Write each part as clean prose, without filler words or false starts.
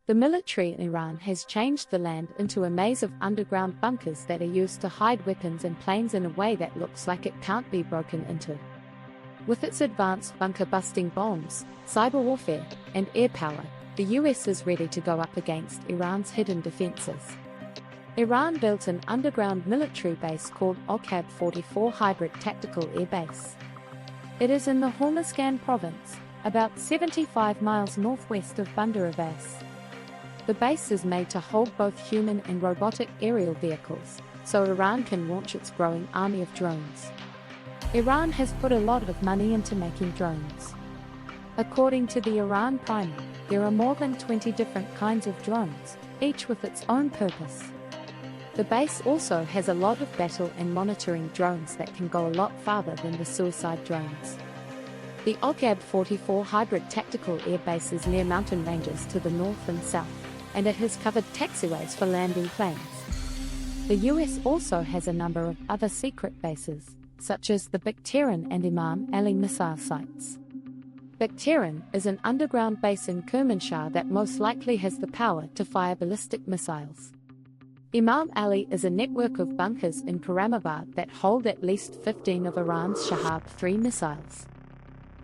The military in Iran has changed the land into a maze of underground bunkers that are used to hide weapons and planes in a way that looks like it can't be broken into. With its advanced bunker-busting bombs, cyber warfare, and air power, the US is ready to go up against Iran's hidden defenses. Iran built an underground military base called OCAB-44 Hybrid Tactical Air Base. It is in the Hormuzgan province, about 75 miles northwest of Bandar Abbas. The base is made to hold both human and robotic aerial vehicles, so Iran can launch its growing army of drones. Iran has put a lot of money into making drones. According to the Iran Primer, there are more than 20 different kinds of drones, each with its own purpose. The base also has a lot of battle and monitoring drones that can go a lot farther than the suicide drones. The OCAB-44 Hybrid Tactical Air Base is near mountain ranges to the north and south, and it has covered taxiways for landing planes. The US also has a number of other secret bases, such as the Deterrent and Imam Ali missile sites. Deterrent is an underground base in Kermanshah that most likely has the power to fire ballistic missiles. Imam Ali is a network of bunkers in Karamabad that hold at least 15 of Iran's Shahab-3 missiles.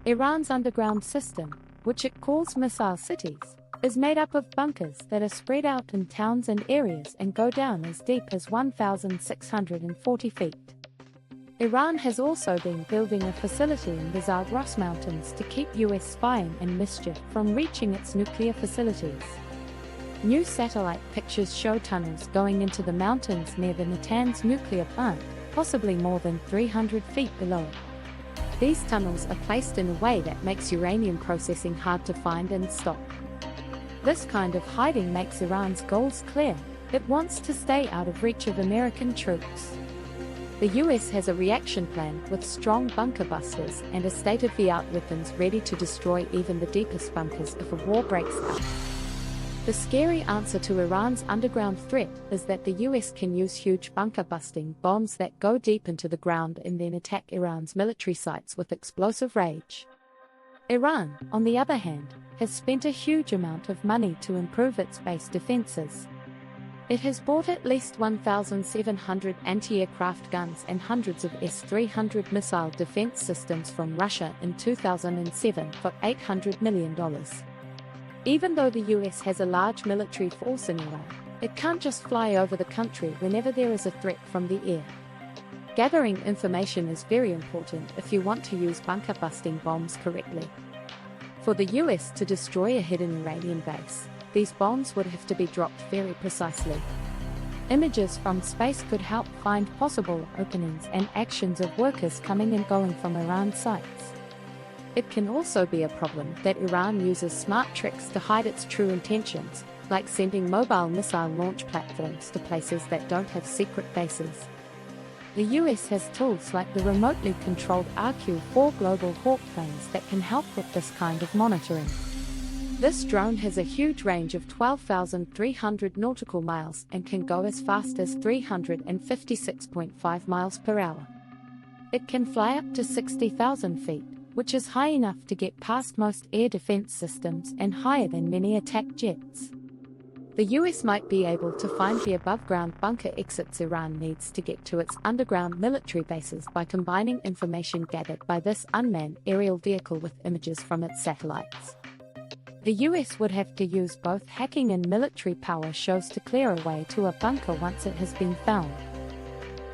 Iran's underground system, which it calls missile cities, is made up of bunkers that are spread out in towns and areas and go down as deep as 1,640 feet. Iran has also been building a facility in the Zagros Mountains to keep US spying and mischief from reaching its nuclear facilities. New satellite pictures show tunnels going into the mountains near the Natanz nuclear plant, possibly more than 300 feet below. These tunnels are placed in a way that makes uranium processing hard to find and stop. This kind of hiding makes Iran's goals clear. It wants to stay out of reach of American troops. The US has a reaction plan with strong bunker busters and a state-of-the-art weapons ready to destroy even the deepest bunkers if a war breaks out. The scary answer to Iran's underground threat is that the US can use huge bunker-busting bombs that go deep into the ground and then attack Iran's military sites with explosive rage. Iran, on the other hand, has spent a huge amount of money to improve its base defenses. It has bought at least 1,700 anti-aircraft guns and hundreds of S-300 missile defense systems from Russia in 2007 for $800 million. Even though the US has a large military force in Iran, it can't just fly over the country whenever there is a threat from the air. Gathering information is very important if you want to use bunker-busting bombs correctly. For the US to destroy a hidden Iranian base, these bombs would have to be dropped very precisely. Images from space could help find possible openings and actions of workers coming and going from Iran sites. It can also be a problem that Iran uses smart tricks to hide its true intentions, like sending mobile missile launch platforms to places that don't have secret bases. The US has tools like the remotely controlled RQ-4 Global Hawk planes that can help with this kind of monitoring. This drone has a huge range of 12,300 nautical miles and can go as fast as 356.5 miles per hour. It can fly up to 60,000 feet, which is high enough to get past most air defense systems and higher than many attack jets. The US might be able to find the above-ground bunker exits Iran needs to get to its underground military bases by combining information gathered by this unmanned aerial vehicle with images from its satellites. The US would have to use both hacking and military power shows to clear a way to a bunker once it has been found.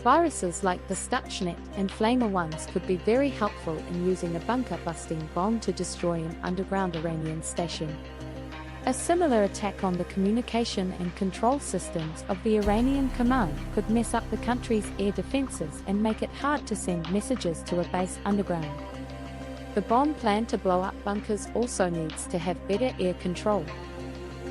Viruses like the Stuxnet and Flamer ones could be very helpful in using a bunker-busting bomb to destroy an underground Iranian station. A similar attack on the communication and control systems of the Iranian command could mess up the country's air defenses and make it hard to send messages to a base underground. The bomb planned to blow up bunkers also needs to have better air control.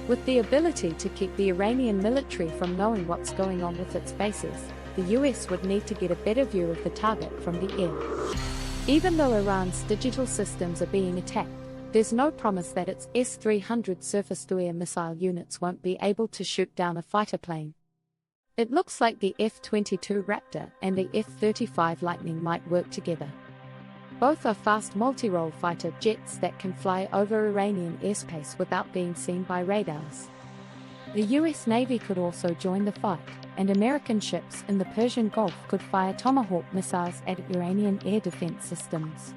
With the ability to keep the Iranian military from knowing what's going on with its bases, the US would need to get a better view of the target from the air. Even though Iran's digital systems are being attacked, there's no promise that its S-300 surface-to-air missile units won't be able to shoot down a fighter plane. It looks like the F-22 Raptor and the F-35 Lightning might work together. Both are fast multi-role fighter jets that can fly over Iranian airspace without being seen by radars. The US Navy could also join the fight, and American ships in the Persian Gulf could fire Tomahawk missiles at Iranian air defense systems.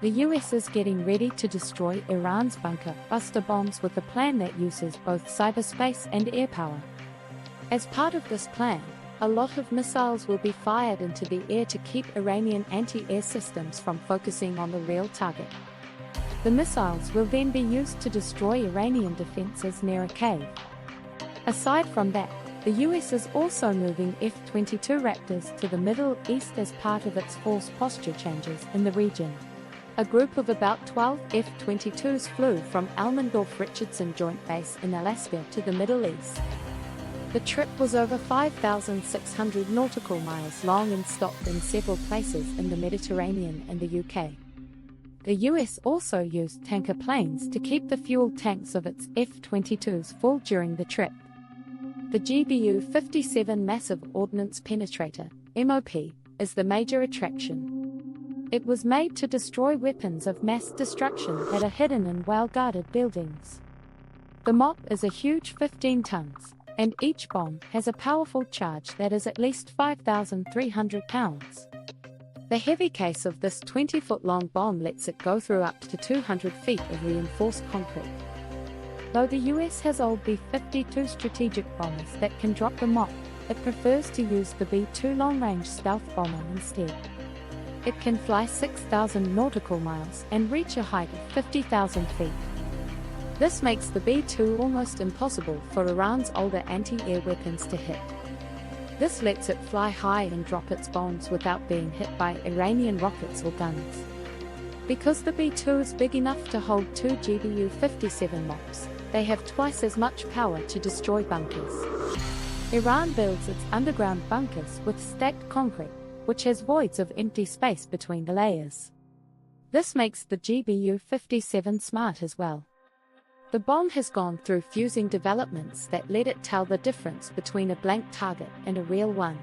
The US is getting ready to destroy Iran's bunker buster bombs with a plan that uses both cyberspace and air power. As part of this plan, a lot of missiles will be fired into the air to keep Iranian anti-air systems from focusing on the real target. The missiles will then be used to destroy Iranian defenses near a cave. Aside from that, the US is also moving F-22 Raptors to the Middle East as part of its force posture changes in the region. A group of about 12 F-22s flew from Elmendorf-Richardson Joint Base in Alaska to the Middle East. The trip was over 5,600 nautical miles long and stopped in several places in the Mediterranean and the UK. The US also used tanker planes to keep the fuel tanks of its F-22s full during the trip. The GBU-57 Massive Ordnance Penetrator, MOP, is the major attraction. It was made to destroy weapons of mass destruction that are hidden in well-guarded buildings. The MOP is a huge 15 tons, and each bomb has a powerful charge that is at least 5,300 pounds. The heavy case of this 20-foot-long bomb lets it go through up to 200 feet of reinforced concrete. Though the US has old B-52 strategic bombers that can drop the MOP, it prefers to use the B-2 long-range stealth bomber instead. It can fly 6,000 nautical miles and reach a height of 50,000 feet. This makes the B-2 almost impossible for Iran's older anti-air weapons to hit. This lets it fly high and drop its bombs without being hit by Iranian rockets or guns. Because the B-2 is big enough to hold 2 GBU-57 MOPs, they have twice as much power to destroy bunkers. Iran builds its underground bunkers with stacked concrete, which has voids of empty space between the layers. This makes the GBU-57 smart as well. The bomb has gone through fusing developments that let it tell the difference between a blank target and a real one.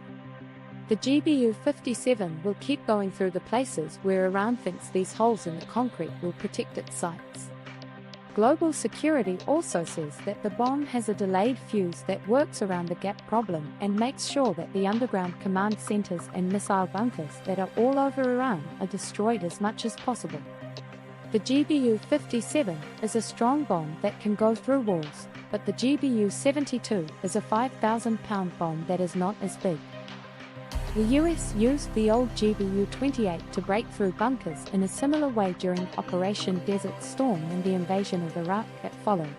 The GBU-57 will keep going through the places where Iran thinks these holes in the concrete will protect its sites. Global Security also says that the bomb has a delayed fuse that works around the gap problem and makes sure that the underground command centers and missile bunkers that are all over Iran are destroyed as much as possible. The GBU-57 is a strong bomb that can go through walls, but the GBU-72 is a 5,000-pound bomb that is not as big. The US used the old GBU-28 to break through bunkers in a similar way during Operation Desert Storm and the invasion of Iraq that followed.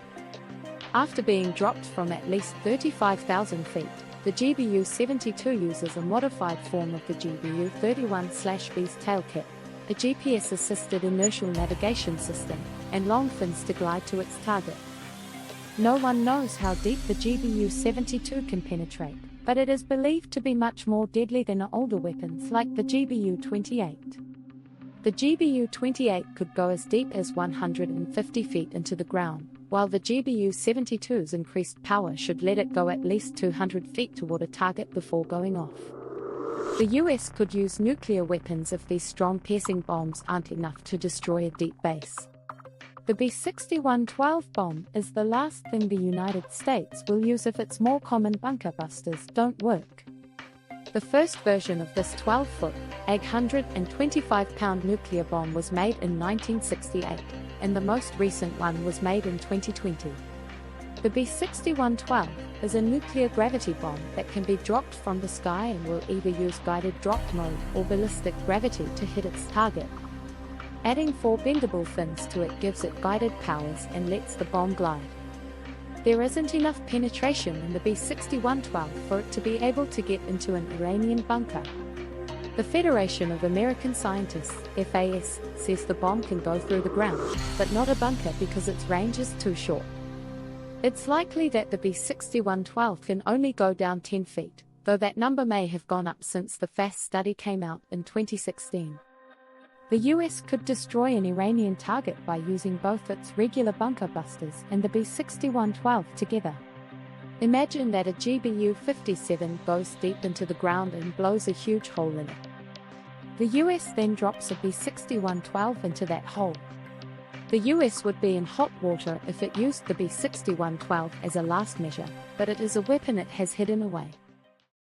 After being dropped from at least 35,000 feet, the GBU-72 uses a modified form of the GBU-31/B's tail kit, a GPS-assisted inertial navigation system, and long fins to glide to its target. No one knows how deep the GBU-72 can penetrate, but it is believed to be much more deadly than older weapons like the GBU-28. The GBU-28 could go as deep as 150 feet into the ground, while the GBU-72's increased power should let it go at least 200 feet toward a target before going off. The US could use nuclear weapons if these strong piercing bombs aren't enough to destroy a deep base. The B-61-12 bomb is the last thing the United States will use if its more common bunker busters don't work. The first version of this 12-foot, 825-pound nuclear bomb was made in 1968, and the most recent one was made in 2020. The B-61-12 is a nuclear gravity bomb that can be dropped from the sky and will either use guided drop mode or ballistic gravity to hit its target. Adding 4 bendable fins to it gives it guided powers and lets the bomb glide. There isn't enough penetration in the B-61-12 for it to be able to get into an Iranian bunker. The Federation of American Scientists, FAS, says the bomb can go through the ground, but not a bunker because its range is too short. It's likely that the B-61-12 can only go down 10 feet, though that number may have gone up since the FAS study came out in 2016. The US could destroy an Iranian target by using both its regular bunker busters and the B-61-12 together. Imagine that a GBU-57 goes deep into the ground and blows a huge hole in it. The US then drops a B-61-12 into that hole. The US would be in hot water if it used the B-6112 as a last measure, but it is a weapon it has hidden away.